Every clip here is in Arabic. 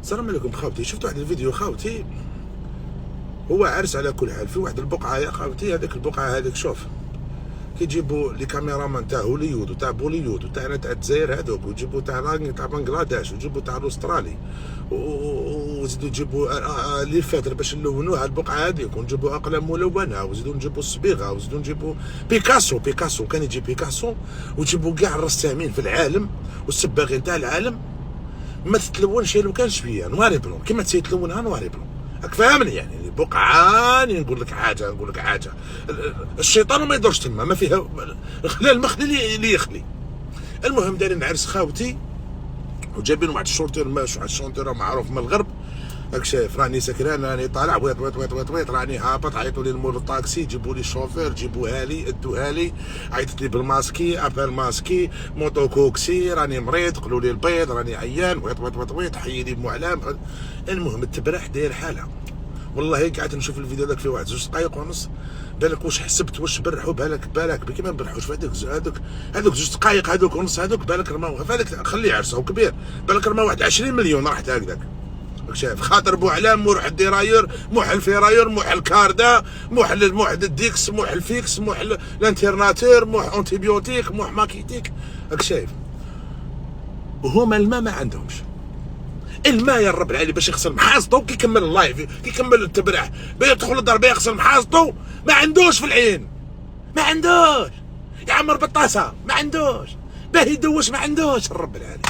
السلام عليكم خاوتي. شفت واحد الفيديو خاوتي، هو عرس على كل حال في واحد البقعه يا خاوتي. هذيك البقعه هذيك شوف كيجيبوا لي كاميرامان تاع هوليود وتاع بوليود وتاع الجزائر هذوك، ويجيبوا تاع بنغلاديش، ويجيبوا تاع الاسترالي، ويزيدوا يجيبوا لي فاتر باش نلونوها البقعه هذيك، ونجيبوا اقلام ملونه، ويزيدوا نجيبوا الصبيغه، ويزيدوا نجيبوا بيكاسو كان يجي بيكاسو، ويجيبوا كاع الرسامين في العالم والسباغين تاع العالم. ما تتلونش لو كان شويه نواري بلون كيما تيتلونها نواري بلون، راك فاهمني؟ يعني بقعه نقول لك حاجه الشيطان ما يدورش تما، ما فيها خلال المخلي اللي يخلي. المهم دايرين عرس خاوتي، وجايبين واحد الشونتير ماش، واحد الشونتير معروف من الغرب، راك شايف راني سكران، راني طالع ويط راني هابط، عيطوا لي المول الطاكسي، جيبوا لي الشوفير، جيبوها لي ادوها لي، عيطت لي بالماسكي ابل ماسكي موتو كوكسي، راني مريض، قالوا لي البيض، راني عيان، ويط حيي لي معلم. المهم التبرح داير حاله. والله قعدت نشوف الفيديو ذاك في واحد 2 دقائق ونص، بالك واش حسبت واش برحوا، بالك كيما نبرحوش في هذوك 2 دقائق هذوك ونص هذوك، بالك رماو هذاك خليه عرسه كبير، بالك رماو واحد 20 مليون راحت هكذاك. شايف خاطر بوعلام موح الديراير، موح الفيراير، موح الكاردا، موح الديكس، موح الفيكس، موح الانترناتير، موح انتيبيوتيك، موح ماكيتيك، راك شايف. وهما الماء ما عندهمش الماء يا رب العالي باش يغسل محاصطو، كيكمل اللايف كيكمل التبرع بيدخل الدار بيغسل محاصطو، ما عندوش في العين، ما عندوش يعمر بالطاسه، ما عندوش باه يدوش، ما عندوش الرب العالي.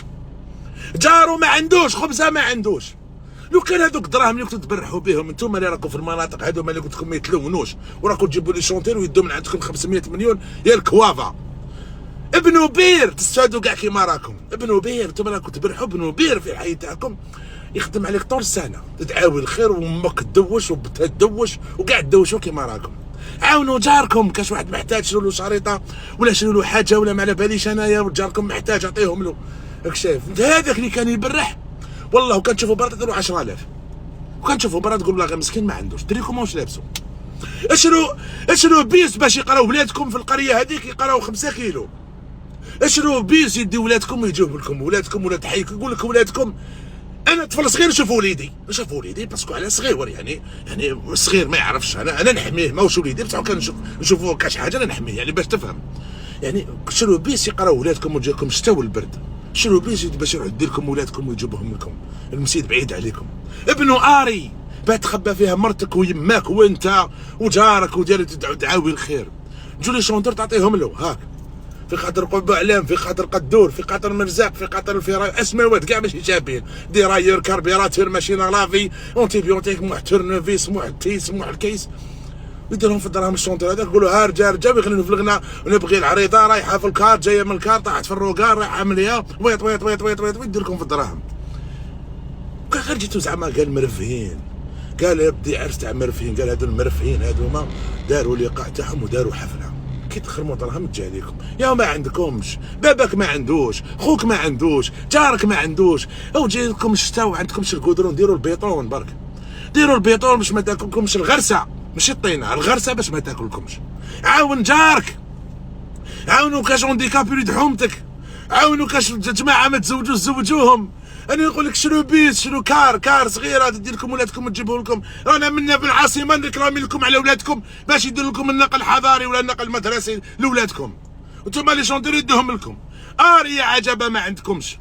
جارو ما عندوش خبزه، ما عندوش. لو كان هذوك الدراهم اللي كنتو تبرحوا بهم انتم اللي راكم في المناطق هذوما اللي قلت لكم ما يتلونوش، وراكم تجيبوا لي شونتير ويدوا من عندكم 500 مليون يا الكوافا، ابنوا بير تستفادوا كاع كيما راكم، ابنوا بير انتم راكم تبرحوا، ابنوا بير في الحي تاعكم يخدم عليك طول السنه، تدعاوي الخير وامك تدوش وبتها تدوش وكاع تدوشوا كيما راكم. عاونوا جاركم، كاش واحد محتاج شروا له شريطه ولا شروا له حاجه ولا ما على باليش انايا، وجاركم محتاج اعطيهم له. راك شايف انت هذاك اللي كان يبرح، والله وكان تشوفوا برا تديروا 10000، وكان تشوفوا برا تقول والله غير مسكين ما عندوش، تريكم واش لابسوا. اشروا بيس باش يقراو ولادكم في القريه هذيك، يقراو 5 كيلو. اشروا بيس يدي ولادكم ويجيب لكم ولادكم، ولاد حيك يقول لك ولادكم. انا طفل صغير نشوف وليدي باسكو على صغير، يعني صغير ما يعرفش، انا نحميه، ماهوش وليدي بصح كان نشوفوه كاش حاجه انا نحميه، يعني باش تفهم. يعني شروا بيس يقراو ولادكم ويجيكم الشتا والبرد، شروا بيس باش يروح يدير لكم ولادكم ويجيبهم لكم، المسيد بعيد عليكم. ابنوا اري باه تخبى فيها مرتك ويماك وانت وجارك ودير تعاوي الخير. جولي شونتر تعطيهم له هاك، في خاطر قبة علام، في خاطر قدور، في خاطر مرزاق، في خاطر الفراي، اسماوات كاع ماشي شابين، ديراير، كاربيراتور، ماشينا لافي، اونتيبيوتيك، موح تورنوفيس، موح التيس، موح الكيس، ويديرهم في الدراهم الشونتر هذاك، يقولوا ها رجال ويخلينا في الغناء، ونبغي العريضه رايحه في الكار، جايه من الكار، طاحت في الروكار، رايحه عمليه، ويط ويدير لكم في الدراهم. كان غير جيتو زعما قال مرفهين، قال يا بدي عرس تاع مرفهين، قال هذو المرفهين هذوما داروا لقاء تاعهم وداروا حفله، كي تخرموا دراهم تجي عليكم، يا ما عندكمش، باباك ما عندوش، خوك ما عندوش، جارك ما عندوش، او جاي لكم الشتا وعندكمش القدرون، ديروا البيطون برك، ديروا البيطون باش ما تاكلكمش الغرسه، ماشي الطينه، الغرسه باش ما تاكلكمش. عاون جارك، عاونوا كاش اونديكابي وليد حومتك، عاونوا كاش جماعه ما تزوجوش زوجوهم. انا نقول لك شنو بيس، شنو كار صغيره تدير لكم ولادكم وتجيبوا لكم، رانا منا في العاصمه نكرامي لكم على ولادكم باش يدير لكم النقل الحضاري ولا النقل المدرسي لولادكم، وانتم لي شونتير يدوهم لكم. اري عجبه ما عندكمش،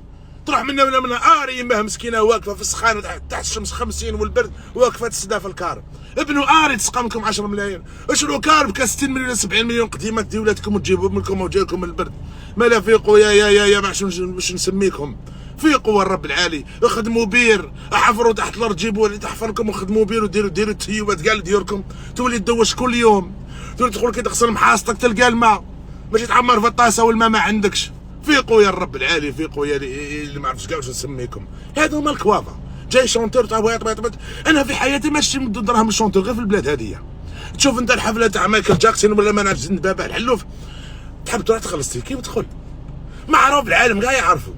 تروح منا ولا منا. اري يماه مسكينه واقفه في السخانه تحت الشمس 50 والبرد واقفه تسدا في الكار. ابنوا اري تسقى لكم 10 ملايين، اشروا كار بك 60 مليون 70 مليون قديمه تدي ولادكم وتجيبهم لكم وجايكم البرد. مالا فيقوا يا باش نسميكم، فيقوا والرب العالي، اخدموا بير، احفروا تحت الارض، جيبوا اللي تحفر لكم وخدموا بير وديروا التيوبات كاع ديالكم، تولي تدوش كل يوم، تولي تدخل كي تغسل محاصتك تلقى الماء، ماشي تعمر في الطاسه والماء ما عندكش. فيقوا يا الرب العالي، فيقوا يا اللي ما عرفتش كاع واش نسميكم. هذو هما الكوافا، جاي شونتور تاع بيط. انا في حياتي ما شفت دراهم الشونتور غير في البلاد هذه. تشوف انت الحفله تاع مايكل جاكسون ولا ما نعرفش بابا الحلوف، تحب تروح تخلص كيف تدخل، معروف العالم كاع يعرفوا.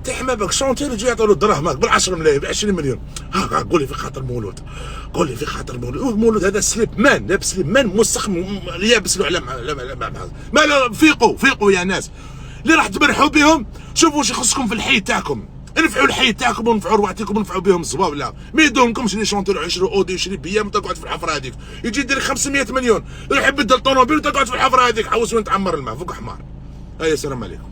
تحمى بك شونتير يجي يعطوا له دراهمك بال10 ملايين ب20 مليون. ها قول لي في خاطر مولود، قول لي في خاطر مولود، مولود هذا سليب مان، لابس سليب مان موسخ يابس له على ما فيقوا يا ناس اللي راح تبرحوا بهم. شوفوا واش يخصكم في الحي تاعكم، نفعوا الحي تاعكم ونفعوا رواتكم ونفعوا بهم الزواو. لا ما يدومكمش لي شونتور يشروا اودي يشري بيام وتقعد في الحفره هذيك، يجي يدير 500 مليون يحب يبدل طوموبيل وتقعد في الحفره هذيك. حوس وين تعمر الماء فوق حمار. هيا السلام عليكم.